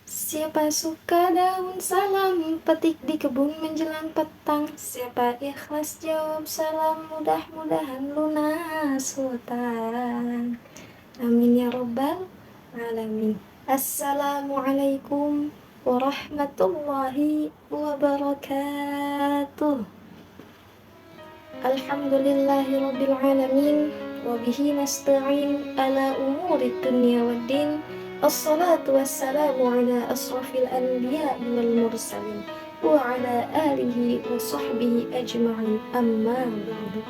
Siapa suka daun salam, petik di kebun menjelang petang. Siapa ikhlas jawab salam, mudah-mudahan lunas hutang. Amin ya rabbal alamin. Assalamualaikum warahmatullahi wabarakatuh. Alhamdulillahi rabbil alamin. Wabihi nasta'in ala umuri dunya waddin. Assalatu wassalamu ala asrafil anbiya wal mursalin wa ala alihi wa sahbihi ajma'in, amma ba'du.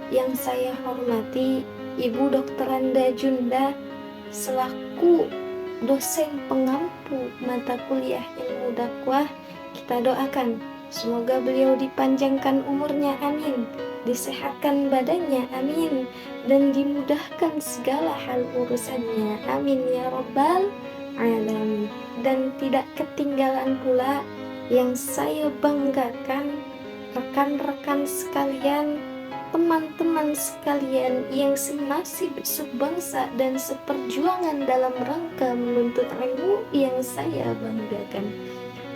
Yang saya hormati Ibu Dr. Randa Junda selaku dosen pengampu mata kuliah ilmu dakwah, kita doakan semoga beliau dipanjangkan umurnya, amin, disehatkan badannya, amin, dan dimudahkan segala hal urusannya, amin ya rabbal alamin. Dan tidak ketinggalan pula yang saya banggakan, rekan-rekan sekalian, teman-teman sekalian yang senasib, sebangsa dan seperjuangan dalam rangka menuntut ilmu yang saya banggakan,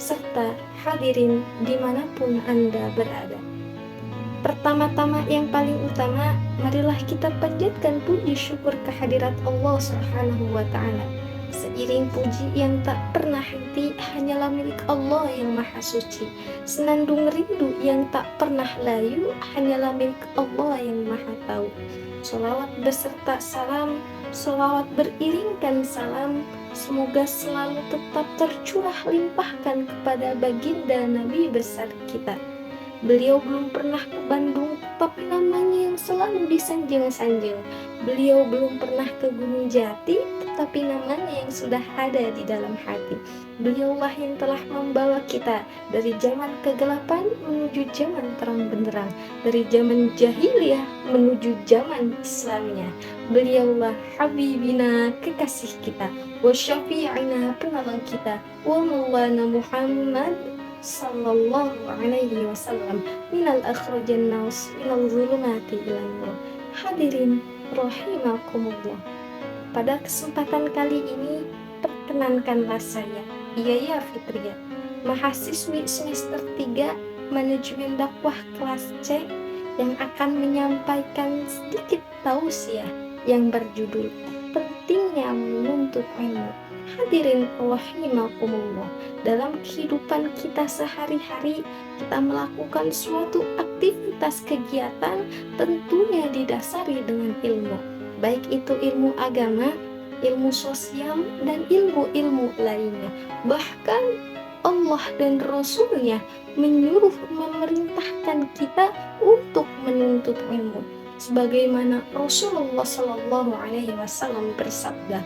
serta hadirin dimanapun Anda berada. Pertama-tama yang paling utama, marilah kita panjatkan puji syukur kehadirat Allah Subhanahu wa Ta'ala. Seiring puji yang tak pernah henti hanyalah milik Allah yang maha suci. Senandung rindu yang tak pernah layu hanyalah milik Allah yang maha tahu. Sholawat beserta salam, sholawat beriringkan salam, semoga selalu tetap tercurah limpahkan kepada baginda Nabi besar kita. Beliau belum pernah ke Bandung, tapi namanya yang selalu disanjung-sanjung. Beliau belum pernah ke Gunung Jati, tetapi namanya yang sudah ada di dalam hati. Beliaulah yang telah membawa kita dari zaman kegelapan menuju zaman terang benderang, dari zaman jahiliyah menuju zaman Islamnya. Beliaulah Habibina, kekasih kita, wa syafi'ina, penolong kita, wa maulana Muhammad sallallahu alaihi wasallam minal akhrajan naus minal zulumati ilan nur. Hadirin rahimakumullah, pada kesempatan kali ini perkenankanlah saya Yaya Fitria, mahasiswi semester 3 manajemen dakwah kelas C, yang akan menyampaikan sedikit tausiah yang berjudul pentingnya menuntut ilmu. Hadirin rahimakumullah, dalam kehidupan kita sehari-hari kita melakukan suatu aktivitas kegiatan tentunya didasari dengan ilmu, baik itu ilmu agama, ilmu sosial, dan ilmu-ilmu lainnya. Bahkan Allah dan Rasul-Nya menyuruh, memerintahkan kita untuk menuntut ilmu, sebagaimana Rasulullah Shallallahu Alaihi Wasallam bersabda,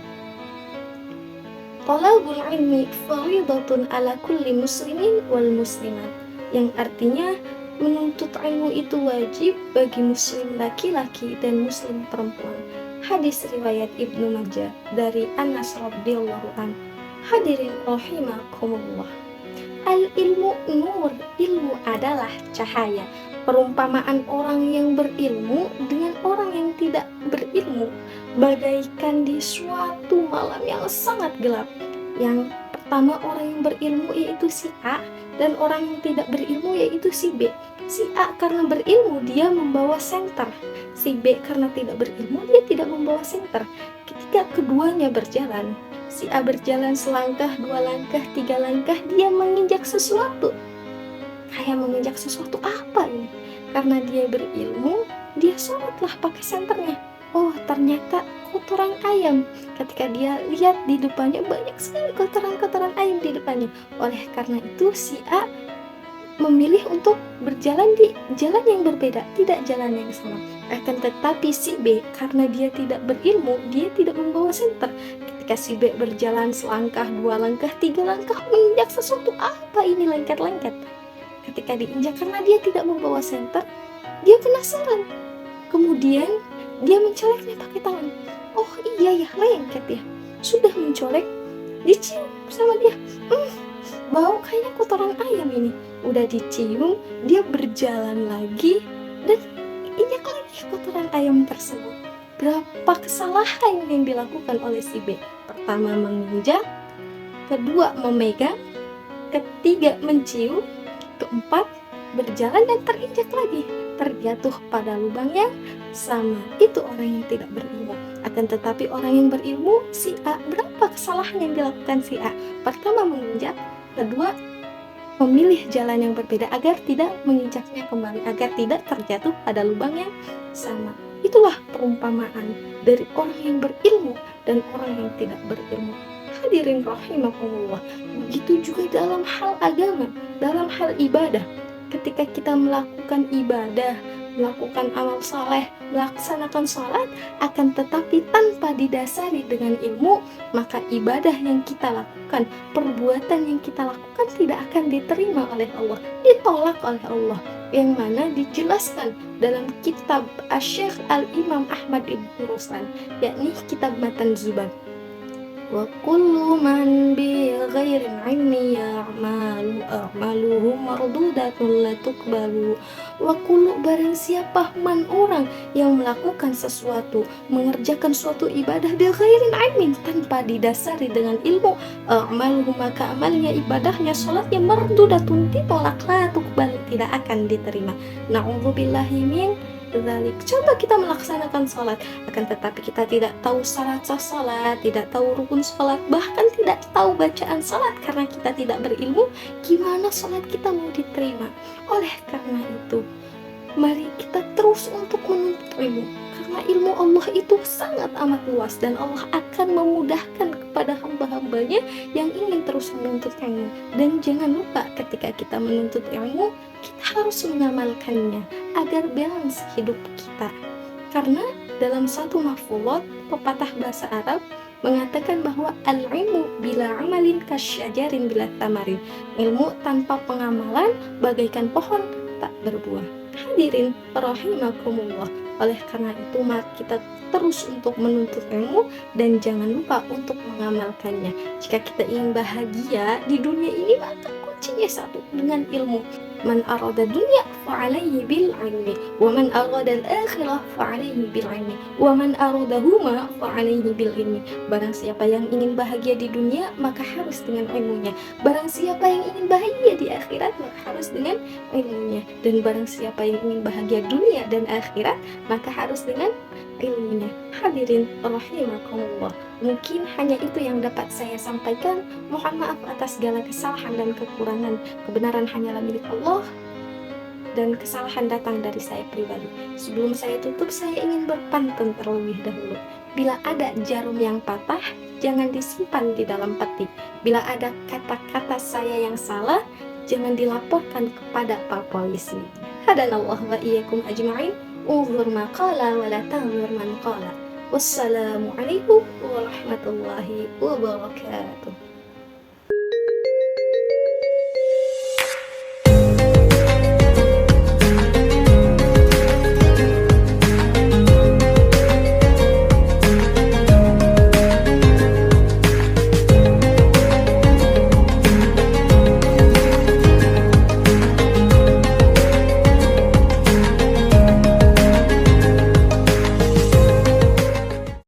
Talabul ilmi faridatun ala kulli muslimin wal muslimat, yang artinya menuntut ilmu itu wajib bagi muslim laki-laki dan muslim perempuan. Hadis riwayat Ibnu Majah dari Anas radhiyallahu anhu. Hadirin rahimakumullah, al ilmu nur, ilmu adalah cahaya. Perumpamaan orang yang berilmu dengan orang yang tidak berilmu bagaikan di suatu malam yang sangat gelap. Yang pertama, orang yang berilmu yaitu si A, dan orang yang tidak berilmu yaitu si B. Si A karena berilmu dia membawa senter, si B karena tidak berilmu dia tidak membawa senter. Ketika keduanya berjalan, si A berjalan selangkah, 2 langkah, 3 langkah, dia menginjak sesuatu. Kayak menginjak sesuatu apa ini? Karena dia berilmu, dia sorotlah pakai senternya. Oh, ternyata kotoran ayam. Ketika dia lihat di depannya banyak sekali kotoran-kotoran ayam di depannya. Oleh karena itu si A memilih untuk berjalan di jalan yang berbeda, tidak jalan yang sama. Akan tetapi si B karena dia tidak berilmu, dia tidak membawa senter. Ketika si B berjalan selangkah, 2 langkah, 3 langkah, menginjak sesuatu, apa ini lengket-lengket? Ketika diinjak karena dia tidak membawa senter, dia penasaran. Kemudian dia mencoleknya pakai tangan. Oh iya ya, lengket ya. Sudah mencolek, dicium sama dia. Bau kayaknya kotoran ayam ini. Udah dicium, dia berjalan lagi dan injak lagi kotoran ayam tersebut. Berapa kesalahan yang dilakukan oleh si B? Pertama menginjak, kedua memegang, ketiga mencium, keempat berjalan dan terinjak lagi, terjatuh pada lubang yang sama. Itu orang yang tidak berilmu. Akan tetapi orang yang berilmu, si A, berapa kesalahan yang dilakukan si A? Pertama menginjak, kedua memilih jalan yang berbeda agar tidak menginjaknya kembali, agar tidak terjatuh pada lubang yang sama. Itulah perumpamaan dari orang yang berilmu dan orang yang tidak berilmu. Hadirin rahimakumullah. Begitu juga dalam hal agama, dalam hal ibadah. Ketika kita melakukan ibadah, melakukan amal saleh, melaksanakan sholat, akan tetapi tanpa didasari dengan ilmu, maka ibadah yang kita lakukan, perbuatan yang kita lakukan tidak akan diterima oleh Allah, ditolak oleh Allah. Yang mana dijelaskan dalam kitab Asy-Syaikh Al-Imam Ahmad Ibn Ruslan, yakni kitab Matan Zuban. Wa kullu man bi ghairi ilmi a'maluhu mardudatun la tuqbalu. Wa kullu, barang siapa man orang yang melakukan sesuatu, mengerjakan suatu ibadah bi ghairi ilmin, tanpa didasari dengan ilmu, a'maluhu, maka amalnya, ibadahnya, salatnya mardudatun, ditolak, la tuqbalu, tidak akan diterima. Na'udzubillahi min dzalik. Coba kita melaksanakan sholat, akan tetapi kita tidak tahu syarat sholat, tidak tahu rukun sholat, bahkan tidak tahu bacaan sholat karena kita tidak berilmu, gimana sholat kita mau diterima? Oleh karena itu, mari kita terus untuk menuntut ilmu, karena ilmu Allah itu sangat amat luas dan Allah akan memudahkan kepada hamba-hambanya yang ingin terus menuntut ilmu. Dan jangan lupa, ketika kita menuntut ilmu, kita harus mengamalkannya agar balance hidup kita. Karena dalam satu maf'ulat, pepatah bahasa Arab mengatakan bahwa al-ilmu bila amalin kasyajarin bila tamarin. Ilmu tanpa pengamalan bagaikan pohon tak berbuah. Hadirin rahimakumullah. Oleh karena itu, mari kita terus untuk menuntut ilmu dan jangan lupa untuk mengamalkannya. Jika kita ingin bahagia di dunia ini, maka kuncinya satu, dengan ilmu. Man arada dunya fa'alaihi bil ilmi, wa man arada al-akhirah fa'alaihi bil ilmi, wa man aradahuma fa'alaihi bil ilmi. Barang siapa yang ingin bahagia di dunia, maka harus dengan ilmunya. Barang siapa yang ingin bahagia di akhirat, maka harus dengan ilmunya. Dan barang siapa yang ingin bahagia dunia dan akhirat, maka harus dengan ilmunya. Hadirin rahimakumullah. Mungkin hanya itu yang dapat saya sampaikan. Mohon maaf atas segala kesalahan dan kekurangan. Kebenaran hanyalah milik Allah dan kesalahan datang dari saya pribadi. Sebelum saya tutup, saya ingin berpantun terlebih dahulu. Bila ada jarum yang patah, jangan disimpan di dalam peti. Bila ada kata-kata saya yang salah, jangan dilaporkan kepada Pak Polisi. Hadanallahu wa iyyakum ajma'in. Unzur ma qala wa la tanzur man qala. Wassalamualaikum warahmatullahi wabarakatuh.